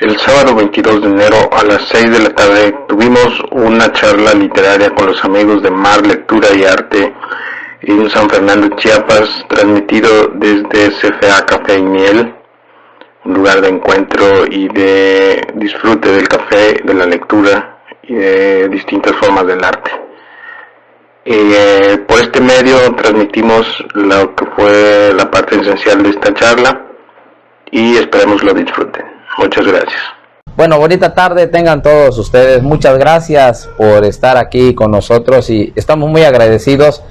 El sábado 22 de enero a las 6 de la tarde tuvimos una charla literaria con los amigos de Mar Lectura y Arte en San Fernando, Chiapas, transmitido desde CFA Café y Miel, un lugar de encuentro y de disfrute del café, de la lectura y de distintas formas del arte. Por este medio transmitimos lo que fue la parte esencial de esta charla y esperemos lo disfruten. Muchas gracias. Bueno, bonita tarde tengan todos ustedes. Muchas gracias por estar aquí con nosotros y estamos muy agradecidos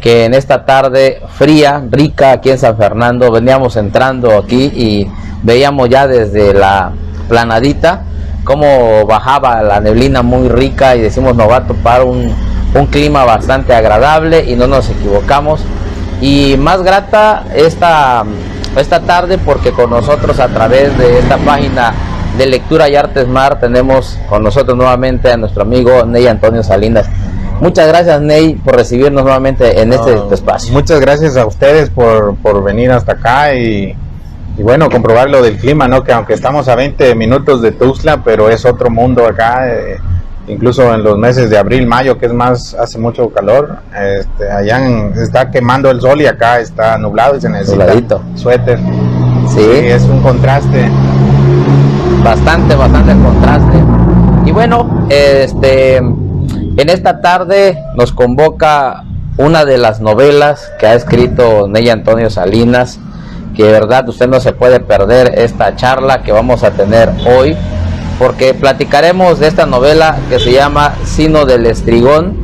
que en esta tarde fría, rica aquí en San Fernando, veníamos entrando aquí y veíamos ya desde la planadita cómo bajaba la neblina muy rica y decimos nos va a topar un clima bastante agradable y no nos equivocamos. Y más grata esta tarde porque con nosotros a través de esta página de Lectura y Artes Mar tenemos con nosotros nuevamente a nuestro amigo Ney Antonio Salinas. Muchas gracias, Ney, por recibirnos nuevamente en este espacio. Muchas gracias a ustedes por venir hasta acá y bueno, comprobar lo del clima, ¿no? Que aunque estamos a 20 minutos de Tuxtla, pero es otro mundo acá, incluso en los meses de abril, mayo, que es más, hace mucho calor, allá está quemando el sol y acá está nublado y se necesita suéter. Sí, es un contraste. Bastante contraste. Y bueno, en esta tarde nos convoca una de las novelas que ha escrito Ney Antonio Salinas, que de verdad usted no se puede perder esta charla que vamos a tener hoy, porque platicaremos de esta novela que se llama Sino del Estrigón.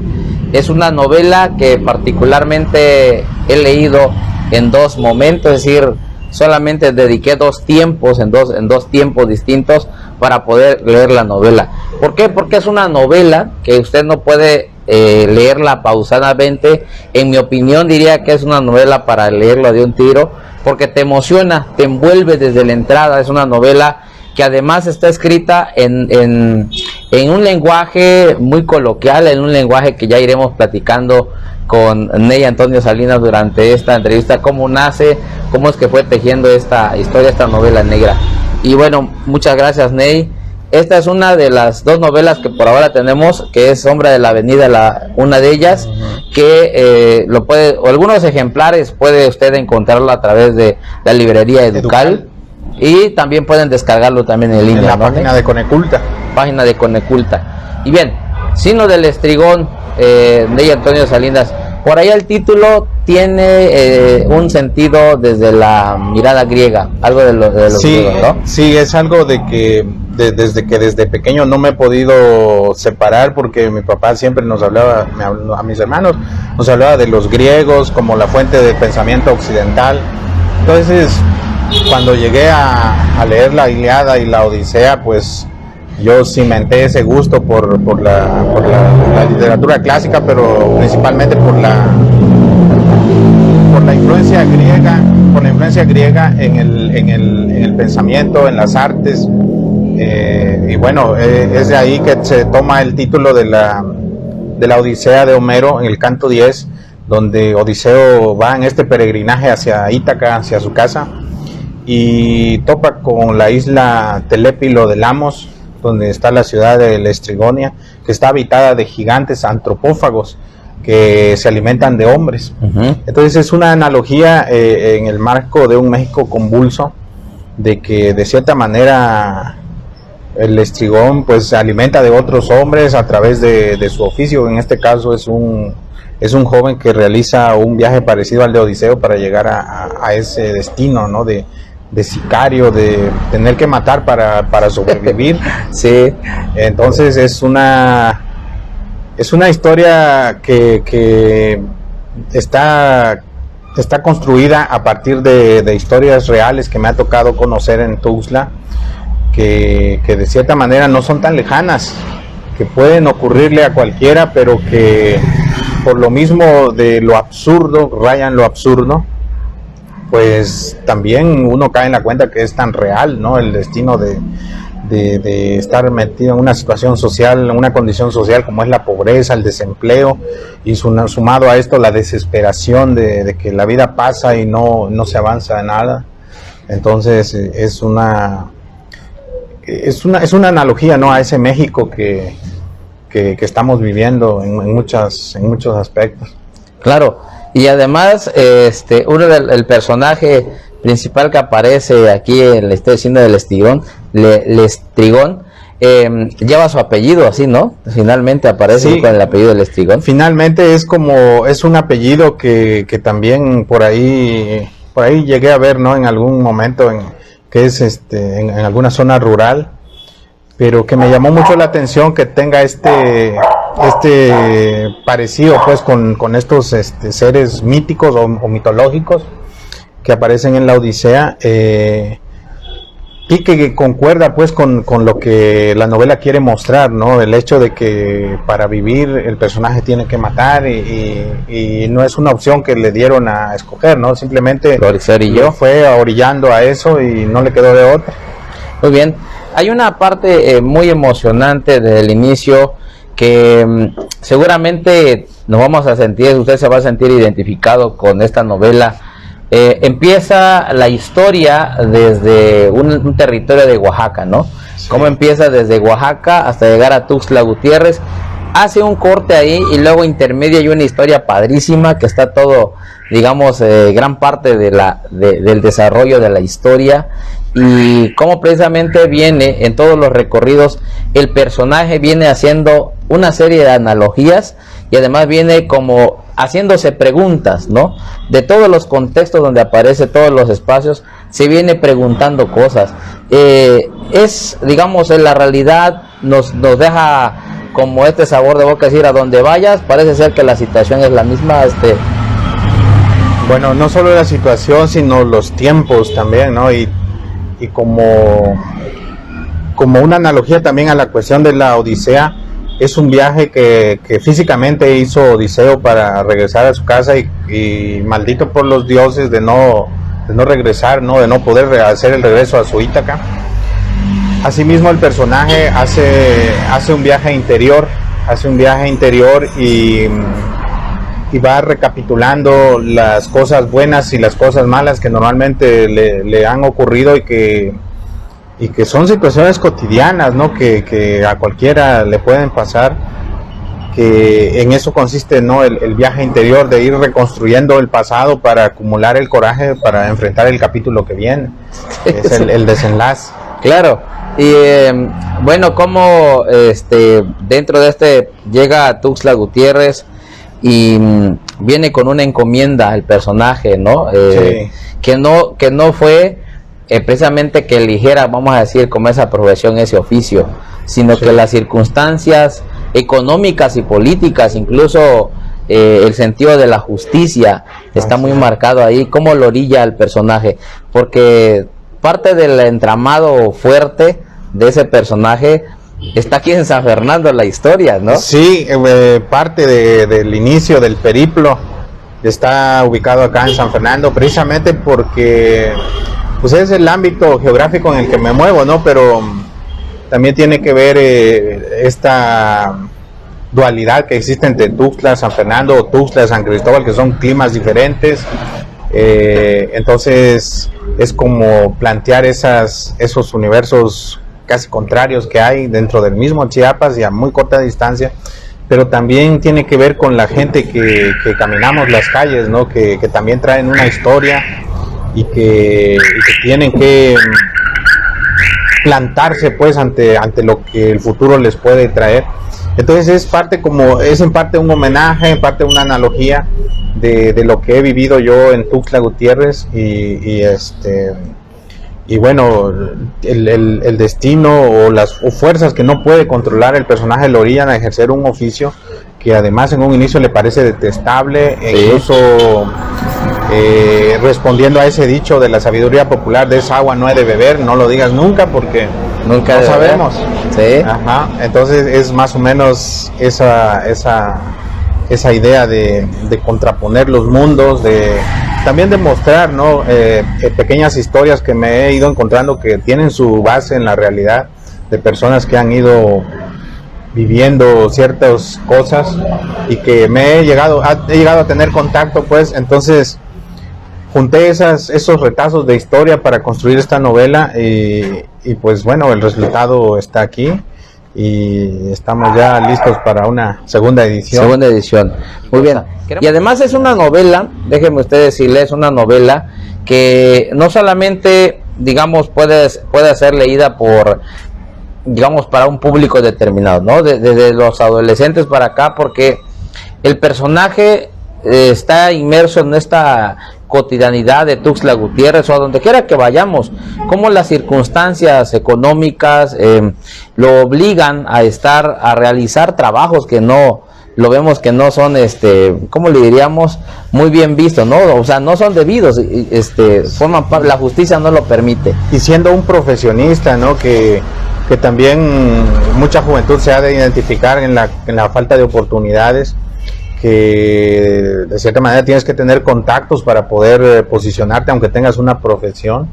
Es una novela que particularmente he leído en dos momentos, es decir, solamente dediqué dos tiempos, en dos tiempos distintos para poder leer la novela. ¿Por qué? Porque es una novela que usted no puede leerla pausadamente. En mi opinión diría que es una novela para leerlo de un tiro, porque te emociona, te envuelve desde la entrada. Es una novela que además está escrita en un lenguaje muy coloquial, en un lenguaje que ya iremos platicando con Ney Antonio Salinas durante esta entrevista, cómo nace, cómo es que fue tejiendo esta historia, esta novela negra. Y bueno, muchas gracias, Ney. Esta es una de las dos novelas que por ahora tenemos, que es Sombra de la Avenida, una de ellas, que lo puede, o algunos ejemplares puede usted encontrarlo a través de la librería Educal. Y también pueden descargarlo también en línea, en la página de Coneculta. Página de Coneculta. Y bien, Sino del Estrigón, Ney Antonio Salinas. Por ahí el título tiene un sentido desde la mirada griega, algo de los griegos, ¿no? Sí, es algo de que desde pequeño no me he podido separar, porque mi papá siempre nos hablaba, a mis hermanos, nos hablaba de los griegos como la fuente del pensamiento occidental. Entonces, cuando llegué a leer la Ilíada y la Odisea, pues yo cimenté ese gusto por la literatura clásica, pero principalmente por la influencia griega en el pensamiento, en las artes, y bueno, es de ahí que se toma el título de la Odisea de Homero en el canto 10, donde Odiseo va en este peregrinaje hacia Ítaca, hacia su casa, y topa con la isla Telépilo de Lamos, donde está la ciudad de la Estrigonia, que está habitada de gigantes antropófagos que se alimentan de hombres. Entonces es una analogía en el marco de un México convulso, de que de cierta manera el estrigón pues se alimenta de otros hombres a través de su oficio. En este caso es un joven que realiza un viaje parecido al de Odiseo para llegar a ese destino, ¿no? de sicario, de tener que matar para sobrevivir. Sí. Entonces es una historia que está construida a partir de historias reales que me ha tocado conocer en Tuxtla, que de cierta manera no son tan lejanas, que pueden ocurrirle a cualquiera, pero que por lo mismo de lo absurdo, rayan lo absurdo, pues también uno cae en la cuenta que es tan real, ¿no? El destino de estar metido en una situación social, en una condición social como es la pobreza, el desempleo, y sumado a esto la desesperación de que la vida pasa y no se avanza en nada. Entonces es una analogía, ¿no?, a ese México que estamos viviendo en muchos aspectos. Claro, y además el personaje principal que aparece aquí en la historia del Lestrigón, lleva su apellido así, ¿no? Finalmente aparece, sí, con el apellido del Lestrigón. Finalmente es un apellido que también por ahí llegué a ver, ¿no?, en algún momento, que es en alguna zona rural, pero que me llamó mucho la atención que tenga este parecido pues con estos seres míticos o mitológicos que aparecen en la Odisea, y que concuerda pues con lo que la novela quiere mostrar, ¿no? El hecho de que para vivir el personaje tiene que matar, y no es una opción que le dieron a escoger, ¿no? Simplemente fue orillando a eso y no le quedó de otra. Muy bien. Hay una parte muy emocionante desde el inicio que seguramente nos vamos a sentir, usted se va a sentir identificado con esta novela. Empieza la historia desde un territorio de Oaxaca, ¿no? Sí. Cómo empieza desde Oaxaca hasta llegar a Tuxtla Gutiérrez, hace un corte ahí y luego intermedia hay una historia padrísima que está todo, digamos, gran parte del desarrollo de la historia, y cómo precisamente viene en todos los recorridos, el personaje viene haciendo una serie de analogías y además viene como haciéndose preguntas, ¿no? De todos los contextos donde aparece, todos los espacios, se viene preguntando cosas. Digamos, en la realidad nos deja como este sabor de boca, decir, a donde vayas, parece ser que la situación es la misma. Bueno, no solo la situación, sino los tiempos también, ¿no? Y como una analogía también a la cuestión de la Odisea, es un viaje que físicamente hizo Odiseo para regresar a su casa, y maldito por los dioses de no regresar, ¿no? De no poder hacer el regreso a su Ítaca. Asimismo el personaje hace un viaje interior, y va recapitulando las cosas buenas y las cosas malas que normalmente le han ocurrido, y que son situaciones cotidianas, ¿no? Que a cualquiera le pueden pasar, que en eso consiste, ¿no? El viaje interior, de ir reconstruyendo el pasado para acumular el coraje para enfrentar el capítulo que viene. Es el desenlace. Claro. Y bueno, como dentro de llega a Tuxtla Gutiérrez y viene con una encomienda el personaje, ¿no? Sí. Que no fue precisamente que eligiera, vamos a decir, como esa profesión, ese oficio, sino sí, que las circunstancias económicas y políticas, incluso el sentido de la justicia está muy marcado ahí. ¿Cómo lo orilla al personaje? Porque parte del entramado fuerte de ese personaje está aquí en San Fernando, la historia, ¿no? Sí, parte del inicio del periplo está ubicado acá en San Fernando, precisamente porque pues es el ámbito geográfico en el que me muevo, ¿no? Pero también tiene que ver esta dualidad que existe entre Tuxtla, San Fernando, o Tuxtla, San Cristóbal, que son climas diferentes. Entonces es como plantear esos universos casi contrarios que hay dentro del mismo Chiapas y a muy corta distancia, pero también tiene que ver con la gente que caminamos las calles, ¿no? Que también traen una historia y que tienen que plantarse pues ante lo que el futuro les puede traer. Entonces es en parte un homenaje, en parte una analogía de lo que he vivido yo en Tuxtla Gutiérrez, y y bueno, el destino o las fuerzas que no puede controlar el personaje lo orillan a ejercer un oficio que además en un inicio le parece detestable, e incluso respondiendo a ese dicho de la sabiduría popular, de esa agua no he de beber, no lo digas nunca porque nunca no sabemos. Sí. Ajá. Entonces es más o menos esa idea de contraponer los mundos, también de mostrar, ¿no? Pequeñas historias que me he ido encontrando que tienen su base en la realidad, de personas que han ido viviendo ciertas cosas y que he llegado a tener contacto, pues. Entonces junté esos retazos de historia para construir esta novela y pues bueno, el resultado está aquí y estamos ya listos para una segunda edición. Muy bien. Y además es una novela, déjenme ustedes decirles, es una novela que no solamente, digamos, puede ser leída por, digamos, para un público determinado, ¿no? Desde los adolescentes para acá, porque el personaje está inmerso en esta cotidianidad de Tuxtla Gutiérrez o a donde quiera que vayamos, como las circunstancias económicas lo obligan a realizar trabajos que no lo vemos que no son, ¿cómo le diríamos? Muy bien vistos, ¿no? O sea, no son debidos, forman parte, la justicia no lo permite. Y siendo un profesionista, ¿no? Que también mucha juventud se ha de identificar en la falta de oportunidades, que de cierta manera tienes que tener contactos para poder posicionarte aunque tengas una profesión.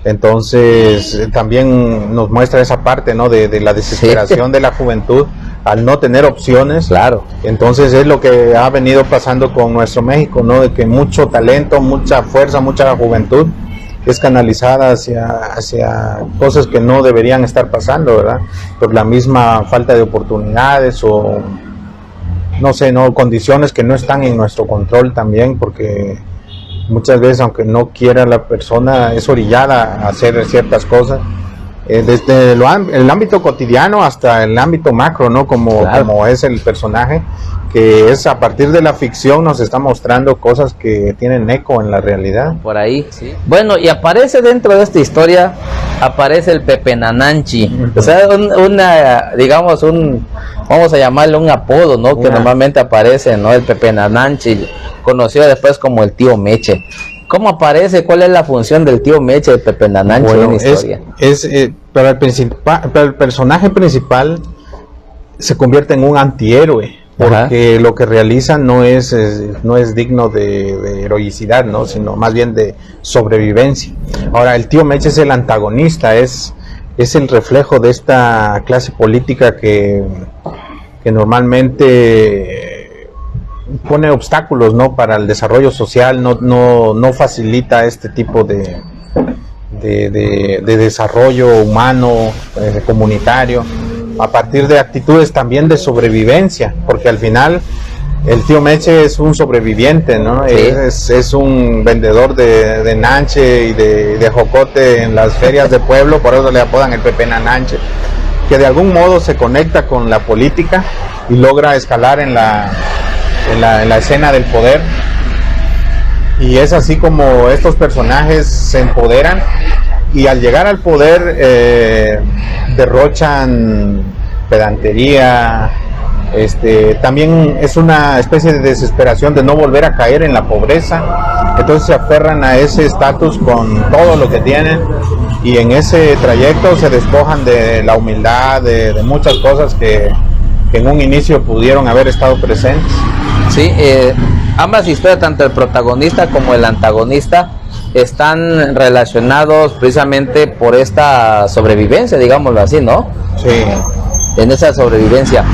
Entonces también nos muestra esa parte, ¿no? de la desesperación de la juventud al no tener opciones. Claro. Entonces es lo que ha venido pasando con nuestro México, ¿no? De que mucho talento, mucha fuerza, mucha juventud es canalizada hacia cosas que no deberían estar pasando, ¿verdad? Por la misma falta de oportunidades o no sé, no, condiciones que no están en nuestro control también, porque muchas veces, aunque no quiera la persona, es orillada a hacer ciertas cosas, desde el ámbito cotidiano hasta el ámbito macro, ¿no? Como es el personaje, que es a partir de la ficción nos está mostrando cosas que tienen eco en la realidad. Por ahí, sí. Bueno, y aparece dentro de esta historia, aparece el Pepe Nananchi, o sea, digamos, vamos a llamarle un apodo, ¿no? Que normalmente aparece, ¿no? El Pepe Nananchi, conocido después como el Tío Meche. ¿Cómo aparece? ¿Cuál es la función del Tío Meche, el Pepe Nananchi, en la historia? Para el personaje principal se convierte en un antihéroe, porque lo que realiza no es digno de heroicidad, ¿no? Sino más bien de sobrevivencia. Ahora, el Tío Meche es el antagonista, es el reflejo de esta clase política que normalmente pone obstáculos, ¿no? Para el desarrollo social, no facilita este tipo de desarrollo humano, comunitario, a partir de actitudes también de sobrevivencia, porque al final el Tío Meche es un sobreviviente, ¿no? Sí. Es un vendedor de nanche y de jocote en las ferias de pueblo, por eso le apodan el Pepe Nananche, que de algún modo se conecta con la política y logra escalar en la escena del poder, y es así como estos personajes se empoderan y al llegar al poder derrochan pedantería, también es una especie de desesperación de no volver a caer en la pobreza, entonces se aferran a ese estatus con todo lo que tienen, y en ese trayecto se despojan de la humildad, de muchas cosas que en un inicio pudieron haber estado presentes. Sí, ambas historias, tanto el protagonista como el antagonista, están relacionados precisamente por esta sobrevivencia, digámoslo así, ¿no? Sí. En esa sobrevivencia.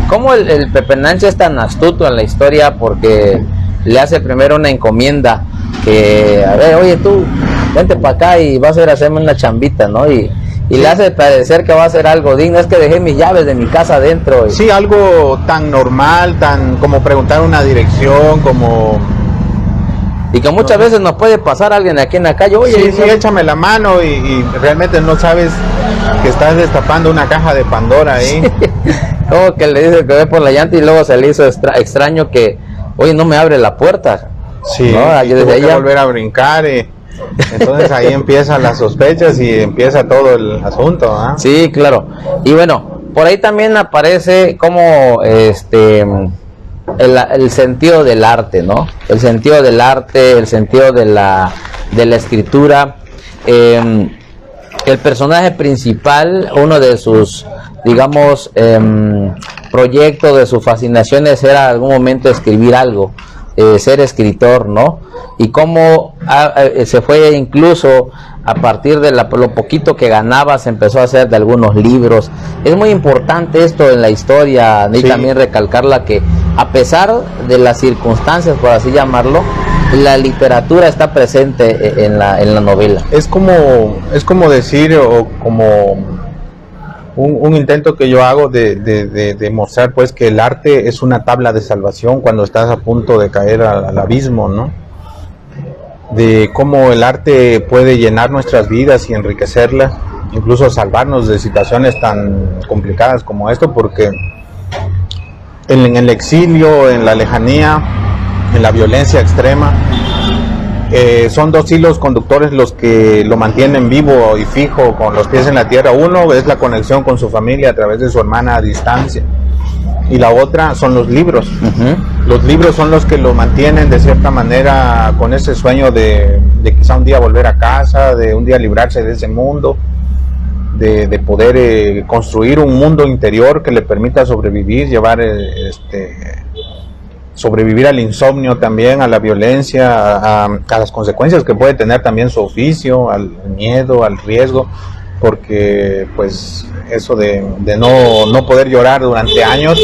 ¿Cómo el Pepe Nananchi es tan astuto en la historia? Porque le hace primero una encomienda que, a ver, oye tú, vente para acá y vas a ir a hacerme una chambita, ¿no? Y le hace parecer que va a ser algo digno, es que dejé mis llaves de mi casa adentro. Sí, algo tan normal, tan como preguntar una dirección, como... Y que muchas veces nos puede pasar alguien aquí en la calle, oye, sí, échame la mano, y realmente no sabes que estás destapando una caja de Pandora ahí. Sí. Como que le dice que ve por la llanta y luego se le hizo extraño que, oye, no me abre la puerta. Sí, ¿no? Y tuvo que volver a brincar. Entonces ahí empiezan las sospechas y empieza todo el asunto, ¿eh? Sí, claro. Y bueno, por ahí también aparece como el sentido del arte, ¿no? El sentido del arte, el sentido de la escritura. El personaje principal, uno de sus, digamos, proyectos, de sus fascinaciones era algún momento escribir algo, ser escritor, ¿no? Y cómo se fue incluso a partir de lo poquito que ganaba, se empezó a hacer de algunos libros. Es muy importante esto en la historia, y también recalcarla, que a pesar de las circunstancias, por así llamarlo, la literatura está presente en la novela. Es como decir, o como un intento que yo hago de mostrar, pues, que el arte es una tabla de salvación cuando estás a punto de caer al abismo, ¿no? De cómo el arte puede llenar nuestras vidas y enriquecerlas, incluso salvarnos de situaciones tan complicadas como esto, porque en el exilio, en la lejanía, en la violencia extrema, son dos hilos conductores los que lo mantienen vivo y fijo, con los pies en la tierra. Uno es la conexión con su familia a través de su hermana a distancia, y la otra son los libros. Los libros son los que lo mantienen de cierta manera con ese sueño de quizá un día volver a casa, de un día librarse de ese mundo, de poder construir un mundo interior que le permita sobrevivir, sobrevivir al insomnio también, a la violencia, a las consecuencias que puede tener también su oficio, al miedo, al riesgo, porque pues eso de no poder llorar durante años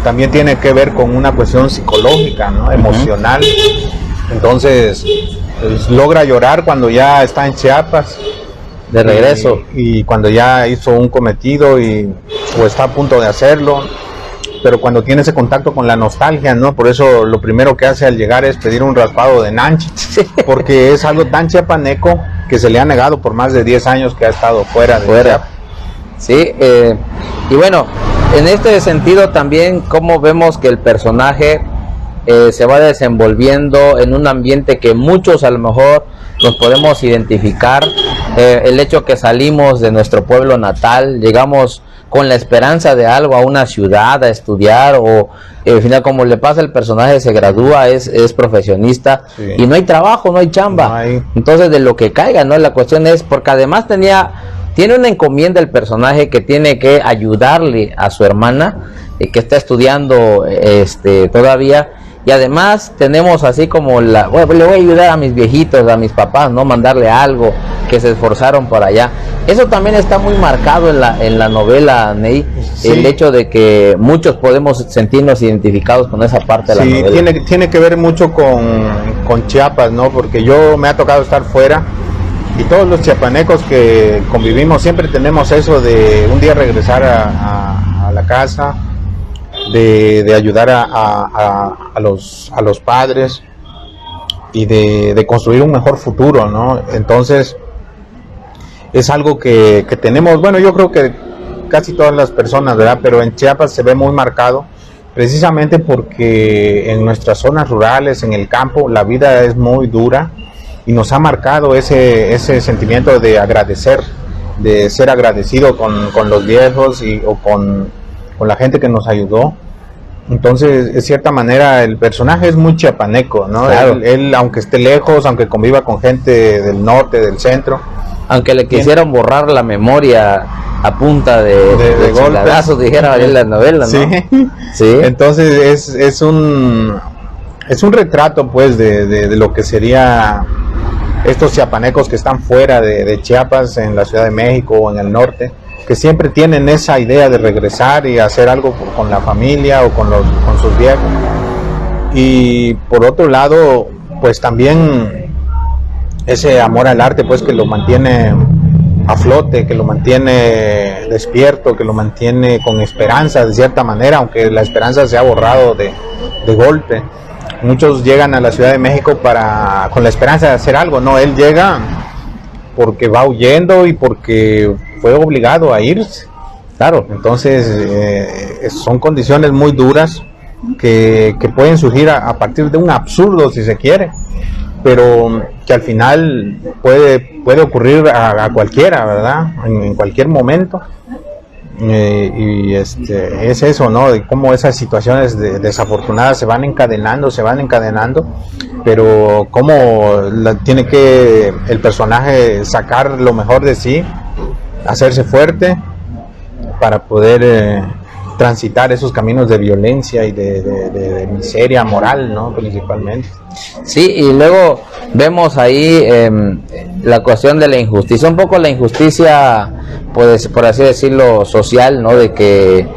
también tiene que ver con una cuestión psicológica, ¿no? Emocional. Entonces pues, logra llorar cuando ya está en Chiapas, de regreso, y cuando ya hizo un cometido o está a punto de hacerlo, pero cuando tiene ese contacto con la nostalgia, ¿no? Por eso lo primero que hace al llegar es pedir un raspado de nanche, porque es algo tan chiapaneco que se le ha negado por más de 10 años que ha estado fuera de Chiapas. Sí, y bueno, en este sentido también cómo vemos que el personaje se va desenvolviendo en un ambiente que muchos a lo mejor nos podemos identificar, el hecho que salimos de nuestro pueblo natal, llegamos con la esperanza de algo a una ciudad a estudiar, o al final, como le pasa al personaje, se gradúa, es profesionista, sí, y no hay trabajo, no hay chamba, no hay. Entonces de lo que caiga, ¿no? La cuestión es, porque además tiene una encomienda el personaje que tiene que ayudarle a su hermana, que está estudiando todavía. Y además tenemos así como le voy a ayudar a mis viejitos, a mis papás, ¿no? Mandarle algo, que se esforzaron por allá. Eso también está muy marcado en la novela, Ney. Sí. El hecho de que muchos podemos sentirnos identificados con esa parte de la novela. Sí, tiene que ver mucho con Chiapas, ¿no? Porque yo me ha tocado estar fuera, y todos los chiapanecos que convivimos siempre tenemos eso de un día regresar a la casa, de ayudar a los padres y de construir un mejor futuro, ¿no? Entonces es algo que tenemos, bueno, yo creo que casi todas las personas, ¿verdad? Pero en Chiapas se ve muy marcado, precisamente porque en nuestras zonas rurales, en el campo, la vida es muy dura, y nos ha marcado ese sentimiento de agradecer, de ser agradecido con los viejos o con la gente que nos ayudó. Entonces, de cierta manera, el personaje es muy chiapaneco, ¿no? Claro. Él, aunque esté lejos, aunque conviva con gente del norte, del centro, aunque le quisieran borrar la memoria a punta de golpes, dijera en la novela, ¿no? Sí. Sí. Entonces es un retrato, pues, de lo que sería estos chiapanecos que están fuera de Chiapas, en la Ciudad de México o en el norte, que siempre tienen esa idea de regresar y hacer algo con la familia o con sus viejos. Y por otro lado, pues también ese amor al arte, pues, que lo mantiene a flote, que lo mantiene despierto, que lo mantiene con esperanza de cierta manera, aunque la esperanza se ha borrado de golpe. Muchos llegan a la Ciudad de México con la esperanza de hacer algo, no, él llega porque va huyendo y porque fue obligado a irse. Claro, entonces son condiciones muy duras que pueden surgir a partir de un absurdo, si se quiere, pero que al final puede ocurrir a cualquiera, ¿verdad? En cualquier momento. Es eso, ¿no? De cómo esas situaciones desafortunadas se van encadenando, pero cómo tiene que el personaje sacar lo mejor de sí, hacerse fuerte para poder transitar esos caminos de violencia y de miseria moral, ¿no? Principalmente. Sí, y luego vemos ahí la cuestión de la injusticia, un poco la injusticia, pues, por así decirlo, social, ¿no? De que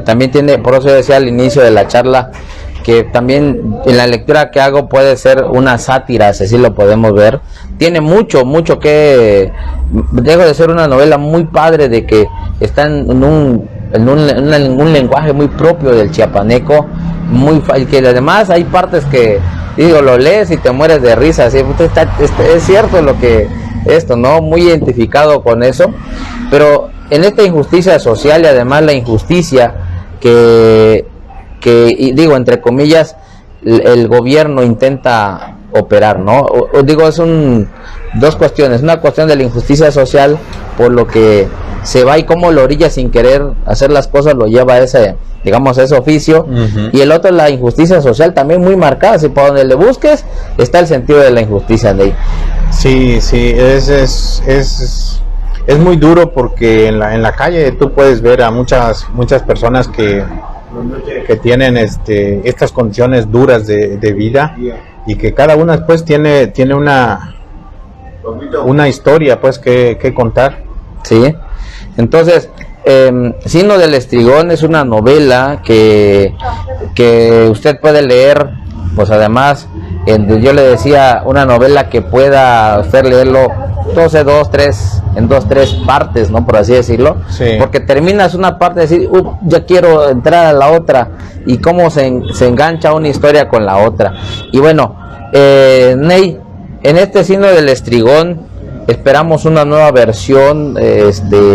también tiene, por eso decía al inicio de la charla, que también en la lectura que hago puede ser una sátira, así lo podemos ver. Tiene mucho que, dejo de ser una novela muy padre, de que está en un lenguaje muy propio del chiapaneco, que además hay partes que, digo, lo lees y te mueres de risa, ¿sí? Es cierto lo que esto, ¿no? Muy identificado con eso, pero en esta injusticia social y además la injusticia que digo, entre comillas, el gobierno intenta operar, ¿no? Digo, es dos cuestiones, una cuestión de la injusticia social, por lo que se va y cómo lo orilla sin querer hacer las cosas, lo lleva a ese oficio, y el otro, la injusticia social también muy marcada, si por donde le busques está el sentido de la injusticia de ahí. Sí, es muy duro, porque en la calle tú puedes ver a muchas personas que tienen estas condiciones duras de vida, y que cada una pues tiene una historia pues que contar. Sí, entonces Sino del Estrigón es una novela que usted puede leer, pues además, yo le decía, una novela que pueda usted leerlo en dos, tres partes, ¿no? Por así decirlo, sí. Porque terminas una parte de decir, ya quiero entrar a la otra, y cómo se engancha una historia con la otra. Y bueno, Ney, en este Sino del Estrigón esperamos una nueva versión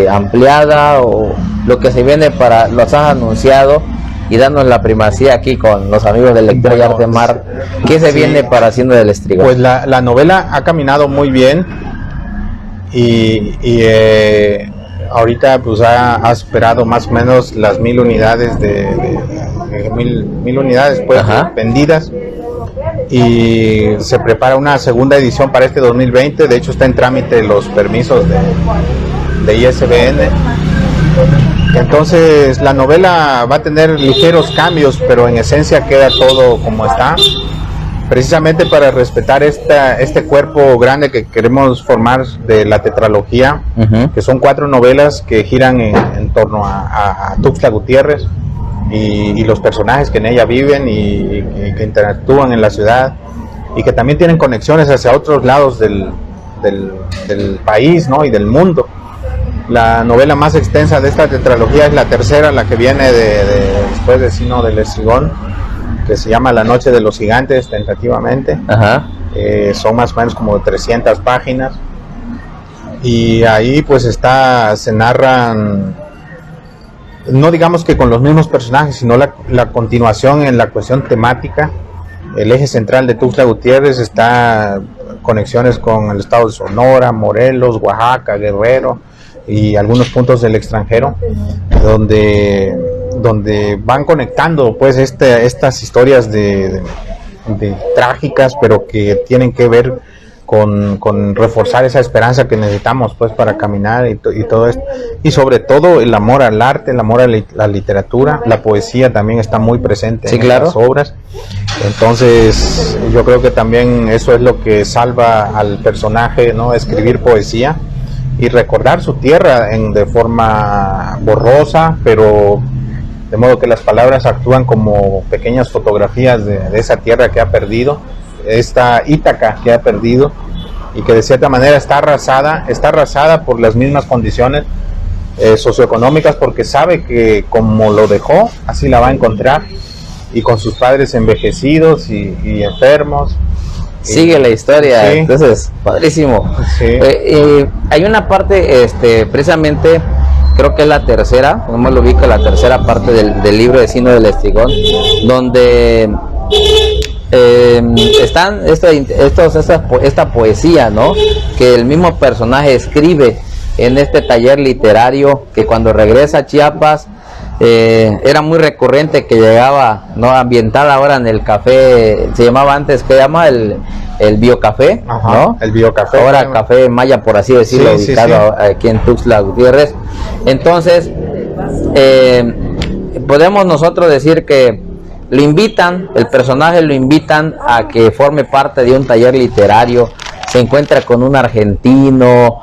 ampliada, o lo que se viene para, los has anunciado, y dándonos la primacía aquí con los amigos de Lectura y Arte Mar. ¿Qué se viene para Sino del Estrigón? Pues la novela ha caminado muy bien, y ahorita pues ha superado más o menos las 1000 unidades mil unidades pues vendidas, y se prepara una segunda edición para este 2020. De hecho está en trámite los permisos de ISBN. Entonces la novela va a tener ligeros cambios, pero en esencia queda todo como está, precisamente para respetar este cuerpo grande que queremos formar de la tetralogía, que son 4 novelas que giran en torno a Tuxtla Gutiérrez y los personajes que en ella viven y que interactúan en la ciudad, y que también tienen conexiones hacia otros lados del país, ¿no? Y del mundo. La novela más extensa de esta tetralogía es la tercera, la que viene después de Sino del Estrigón, que se llama La Noche de los Gigantes, tentativamente. Son más o menos como 300 páginas, y ahí pues se narran, no digamos que con los mismos personajes, sino la continuación en la cuestión temática. El eje central de Tuxtla Gutiérrez está conexiones con el estado de Sonora, Morelos, Oaxaca, Guerrero y algunos puntos del extranjero, donde van conectando pues estas historias de trágicas, pero que tienen que ver con reforzar esa esperanza que necesitamos pues para caminar, y todo esto, y sobre todo el amor al arte, el amor a la literatura. La poesía también está muy presente en las obras. Entonces yo creo que también eso es lo que salva al personaje, ¿no? Escribir poesía y recordar su tierra de forma borrosa, pero de modo que las palabras actúan como pequeñas fotografías de esa tierra que ha perdido, esta Ítaca que ha perdido, y que de cierta manera está arrasada por las mismas condiciones socioeconómicas, porque sabe que como lo dejó, así la va a encontrar, y con sus padres envejecidos y enfermos. Sigue la historia, sí. Entonces, padrísimo. Sí. Hay una parte, precisamente, creo que es la tercera, no me lo ubico, la tercera parte del libro de Sino del Estrigón, donde esta poesía, ¿no? Que el mismo personaje escribe en este taller literario, que cuando regresa a Chiapas era muy recurrente que llegaba, ¿no? Ambientada ahora en el café, se llamaba antes, ¿qué llama? El Biocafé, ¿no? El Biocafé. Ahora Café Maya, por así decirlo, ubicado aquí en Tuxtla Gutiérrez. Entonces, podemos nosotros decir que lo invitan, el personaje lo invitan a que forme parte de un taller literario, se encuentra con un argentino,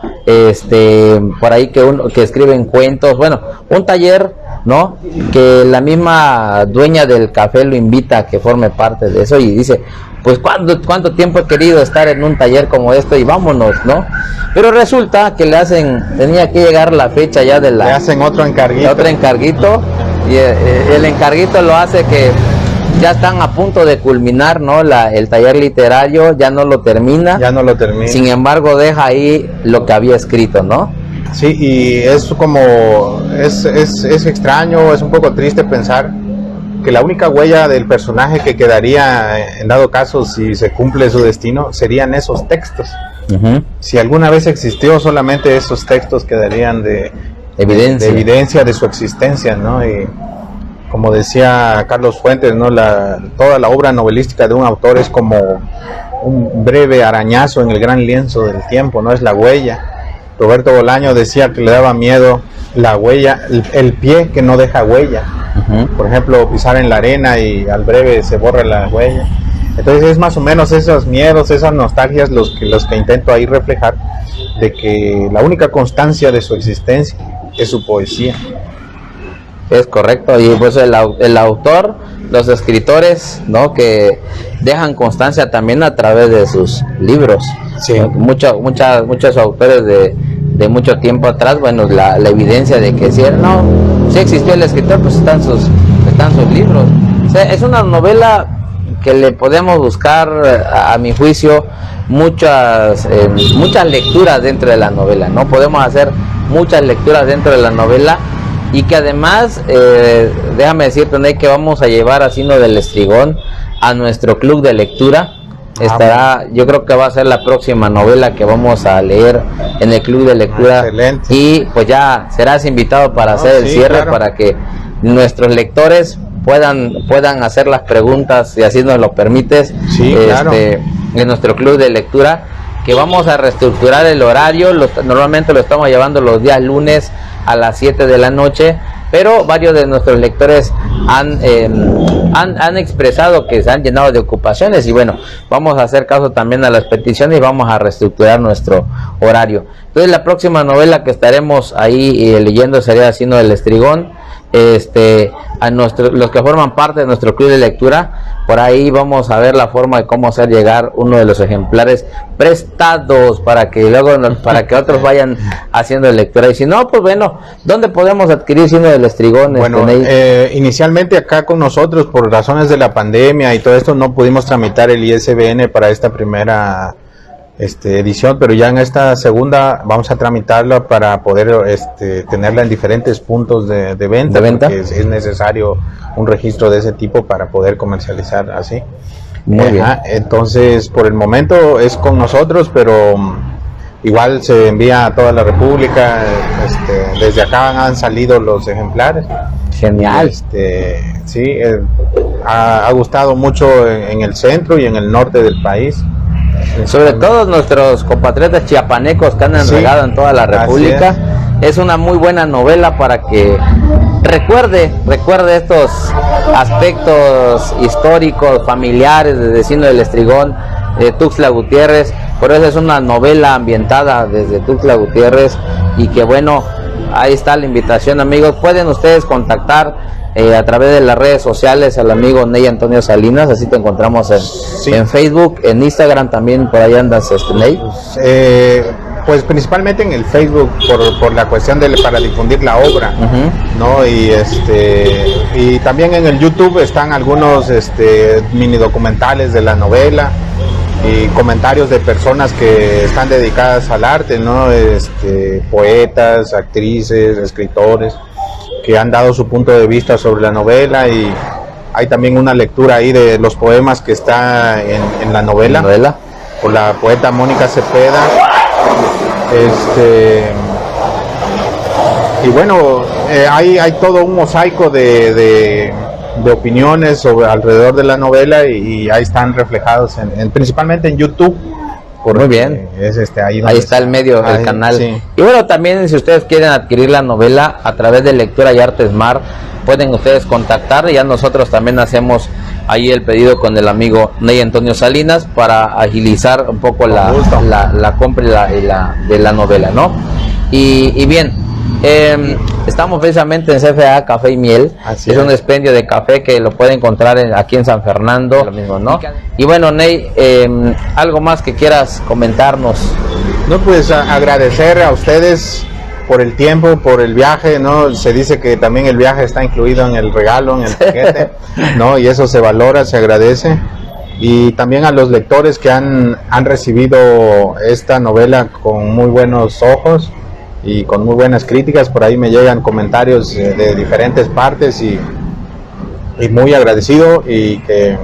por ahí que escriben cuentos, bueno, un taller, ¿no? Que la misma dueña del café lo invita a que forme parte de eso y dice, pues cuánto tiempo he querido estar en un taller como esto y vámonos, ¿no? Pero resulta que tenía que llegar la fecha ya le hacen otro encarguito y el encarguito lo hace que ya están a punto de culminar, ¿no? El taller literario ya no lo termina. Sin embargo, deja ahí lo que había escrito, ¿no? Sí, y es como, es extraño, es un poco triste pensar que la única huella del personaje que quedaría, en dado caso, si se cumple su destino, serían esos textos. Si alguna vez existió, solamente esos textos quedarían de evidencia de su existencia, ¿no? Y como decía Carlos Fuentes, ¿no? Toda la obra novelística de un autor es como un breve arañazo en el gran lienzo del tiempo, ¿no? Es la huella. Roberto Bolaño decía que le daba miedo la huella, el pie que no deja huella. Por ejemplo, pisar en la arena y al breve se borra la huella. Entonces es más o menos esos miedos, esas nostalgias los que intento ahí reflejar, de que la única constancia de su existencia es su poesía. Es correcto, y pues el autor, los escritores, ¿no? Que dejan constancia también a través de sus libros. Sí. Muchos autores de mucho tiempo atrás, bueno, la evidencia de que si existió el escritor, pues están sus libros. O sea, es una novela que le podemos buscar, a mi juicio, muchas lecturas dentro de la novela, ¿no? Podemos hacer muchas lecturas dentro de la novela, y que además, déjame decirte, Ney, que vamos a llevar a Sino del Estrigón a nuestro club de lectura. Yo creo que va a ser la próxima novela que vamos a leer en el club de lectura. Excelente. Y pues ya serás invitado para hacer el cierre, claro, para que nuestros lectores puedan hacer las preguntas, si así nos lo permites, claro, en nuestro club de lectura, que vamos a reestructurar el horario. Normalmente lo estamos llevando los días lunes a las 7 de la noche, pero varios de nuestros lectores han expresado que se han llenado de ocupaciones, y bueno, vamos a hacer caso también a las peticiones y vamos a reestructurar nuestro horario. Entonces la próxima novela que estaremos ahí leyendo sería Sino del Estrigón. Los que forman parte de nuestro club de lectura, por ahí vamos a ver la forma de cómo hacer llegar uno de los ejemplares prestados para que otros vayan haciendo lectura. Y si no, pues bueno, ¿dónde podemos adquirir Sino del Estrigón? Bueno, inicialmente acá con nosotros, por razones de la pandemia y todo esto, no pudimos tramitar el ISBN para esta primera edición, pero ya en esta segunda vamos a tramitarla para poder tenerla en diferentes puntos de venta, porque es necesario un registro de ese tipo para poder comercializar así. Muy bien. Entonces, por el momento es con nosotros, pero igual se envía a toda la República. Desde acá han salido los ejemplares. Genial. Sí, ha gustado mucho en el centro y en el norte del país. Sobre todo nuestros compatriotas chiapanecos que han regado en toda la República. Es una muy buena novela para que recuerde estos aspectos históricos, familiares de Sino del Estrigón, de Tuxtla Gutiérrez. Por eso es una novela ambientada desde Tuxtla Gutiérrez, y que bueno, ahí está la invitación, amigos. Pueden ustedes contactar a través de las redes sociales al amigo Ney Antonio Salinas, así te encontramos en Facebook, en Instagram también, por ahí andas, Ney. Pues principalmente en el Facebook, por la cuestión para difundir la obra, ¿no? Y también en el YouTube están algunos mini documentales de la novela y comentarios de personas que están dedicadas al arte, ¿no? Poetas, actrices, escritores, que han dado su punto de vista sobre la novela, y Hay también una lectura ahí de los poemas que está en la novela, por la poeta Mónica Cepeda. Y bueno, hay todo un mosaico de opiniones sobre alrededor de la novela y ahí están reflejados principalmente en YouTube. Muy bien, ahí está el medio, el canal. Sí. Y bueno, también si ustedes quieren adquirir la novela a través de Lectura y Arte Smart, pueden ustedes contactar, ya nosotros también hacemos ahí el pedido con el amigo Ney Antonio Salinas para agilizar un poco la compra de la novela, ¿no? Y bien, estamos precisamente en CFA Café y Miel. Es un expendio de café que lo pueden encontrar aquí en San Fernando, lo mismo, ¿no? Y bueno, Ney, algo más que quieras comentarnos. No, pues agradecer a ustedes por el tiempo, por el viaje, ¿no? Se dice que también el viaje está incluido en el regalo, en el paquete, ¿no? Y eso se valora, se agradece. Y también a los lectores que han recibido esta novela con muy buenos ojos y con muy buenas críticas. Por ahí me llegan comentarios de diferentes partes y muy agradecido, y que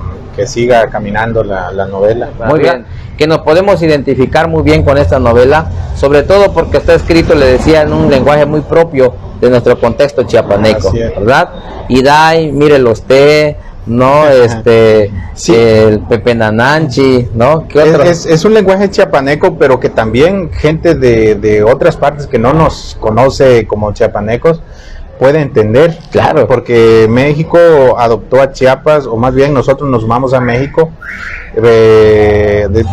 siga caminando la novela. Muy bien, que nos podemos identificar muy bien con esta novela, sobre todo porque está escrito, le decía, en un lenguaje muy propio de nuestro contexto chiapaneco, ¿verdad? Idai, mírelo usted, ¿no? Sí. El Pepe Nananchi, ¿no? ¿Qué otro? Es un lenguaje chiapaneco, pero que también gente de otras partes que no nos conoce como chiapanecos puede entender. Claro. Porque México adoptó a Chiapas, o más bien nosotros nos sumamos a México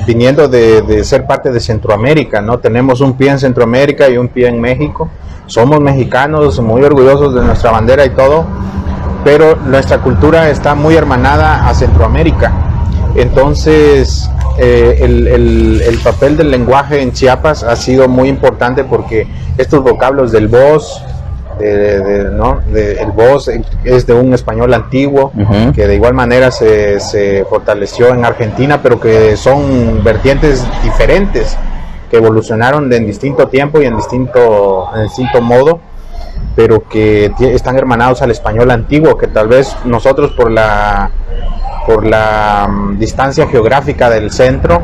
viniendo de ser parte de Centroamérica, ¿no? Tenemos un pie en Centroamérica y un pie en México. Somos mexicanos, muy orgullosos de nuestra bandera y todo, pero nuestra cultura está muy hermanada a Centroamérica. Entonces el papel del lenguaje en Chiapas ha sido muy importante, porque estos vocablos del vos, el vos es de un español antiguo, que de igual manera se fortaleció en Argentina, pero que son vertientes diferentes que evolucionaron en distinto tiempo y en distinto modo, pero que están hermanados al español antiguo, que tal vez nosotros por la distancia geográfica del centro,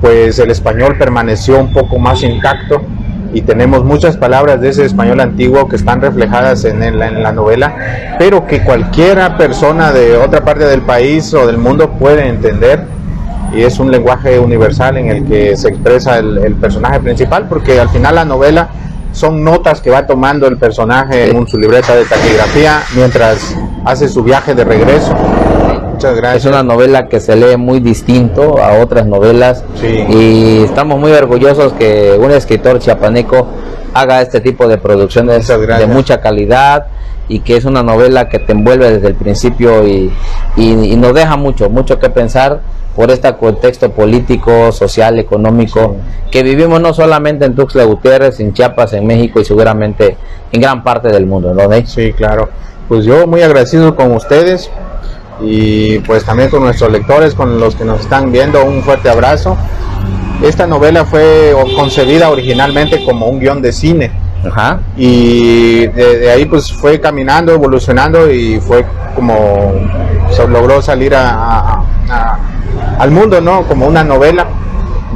pues el español permaneció un poco más intacto, y tenemos muchas palabras de ese español antiguo que están reflejadas en la novela, pero que cualquiera persona de otra parte del país o del mundo puede entender, y es un lenguaje universal en el que se expresa el personaje principal, porque al final la novela son notas que va tomando el personaje en su libreta de taquigrafía mientras hace su viaje de regreso. Muchas gracias. Es una novela que se lee muy distinto a otras novelas, y estamos muy orgullosos que un escritor chiapaneco haga este tipo de producciones de mucha calidad, y que es una novela que te envuelve desde el principio y nos deja mucho que pensar por este contexto político, social, económico que vivimos no solamente en Tuxtla Gutiérrez, en Chiapas, en México y seguramente en gran parte del mundo, ¿no, Ney? Sí, claro. Pues yo muy agradecido con ustedes, y pues también con nuestros lectores, con los que nos están viendo, un fuerte abrazo. Esta novela fue concebida originalmente como un guión de cine. Y de ahí pues fue caminando, evolucionando, y fue como se logró salir al mundo, ¿no? Como una novela.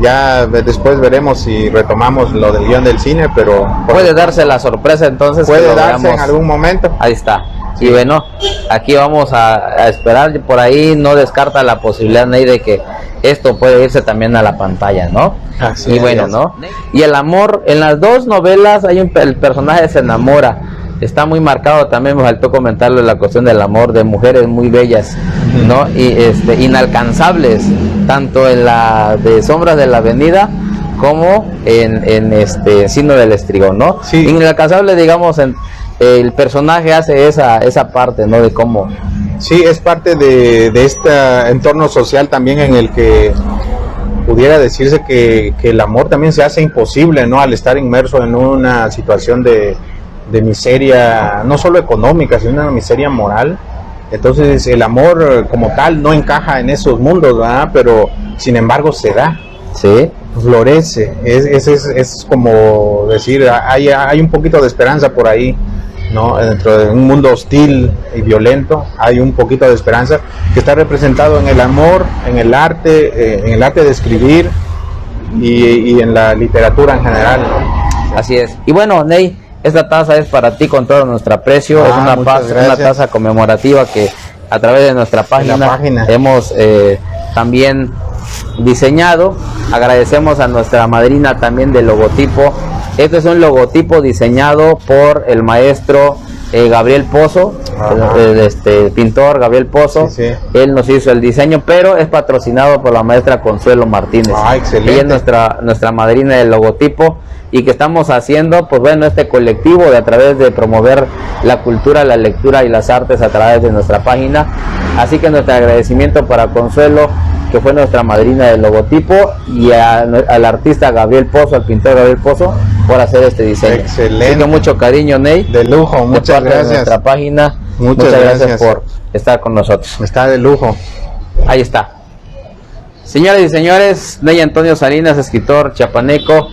Ya después veremos si retomamos lo del guión del cine, pero puede darse la sorpresa entonces. Puede darse en algún momento. Ahí está. Sí. Y bueno, aquí vamos a esperar. Por ahí no descarta la posibilidad, Ney, de que esto puede irse también a la pantalla, ¿no? Así y bueno, ¿no? Y el amor, en las dos novelas el personaje se enamora. Está muy marcado, también me faltó comentarlo, la cuestión del amor, de mujeres muy bellas, ¿no? Y inalcanzables, tanto en la de Sombras de la Avenida como en Sino del Estrigón, ¿no? Sí. Inalcanzable, digamos, el personaje hace esa parte, ¿no? De cómo. Sí, es parte de este entorno social también, en el que pudiera decirse que el amor también se hace imposible, ¿no? Al estar inmerso en una situación de miseria, no solo económica, sino una miseria moral. Entonces el amor como tal no encaja en esos mundos, ¿verdad? Pero sin embargo se da, florece. Es como decir, hay un poquito de esperanza por ahí. ¿no? Dentro de un mundo hostil y violento hay un poquito de esperanza que está representado en el amor, en el arte de escribir y en la literatura en general, ¿no? Así es. Y bueno, Ney, esta taza es para ti con todo nuestro aprecio. Es una taza conmemorativa que a través de nuestra página hemos también diseñado. Agradecemos a nuestra madrina también del logotipo. Este es un logotipo diseñado por el maestro Gabriel Pozo, el pintor Gabriel Pozo. Sí, sí. Él nos hizo el diseño, pero es patrocinado por la maestra Consuelo Martínez. Excelente. Ella es nuestra madrina del logotipo, y que estamos haciendo, pues bueno, este colectivo a través de promover la cultura, la lectura y las artes a través de nuestra página. Así que nuestro agradecimiento para Consuelo, que fue nuestra madrina del logotipo, y al artista Gabriel Pozo, al pintor Gabriel Pozo, por hacer este diseño. Excelente. Así que mucho cariño, Ney. De lujo, muchas gracias. De nuestra página. Muchas gracias por estar con nosotros. Está de lujo. Ahí está. Señoras y señores, Ney Antonio Salinas, escritor chiapaneco,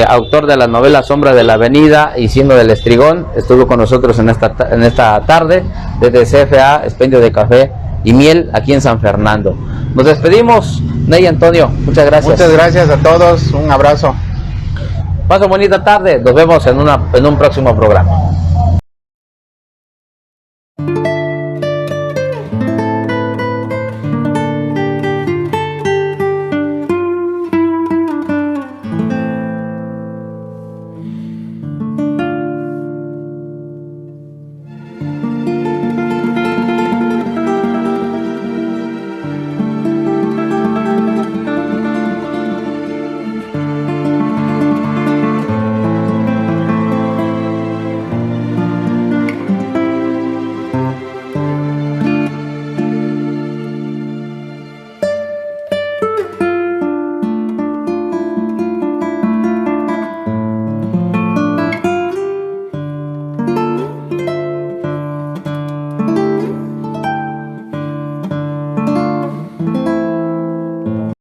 autor de la novela Sombra de la Avenida y Siendo del Estrigón, estuvo con nosotros en esta tarde desde CFA, Expendio de Café y Miel, aquí en San Fernando. Nos despedimos, Ney Antonio, muchas gracias. Muchas gracias a todos, un abrazo. Paso bonita tarde, nos vemos en un próximo programa.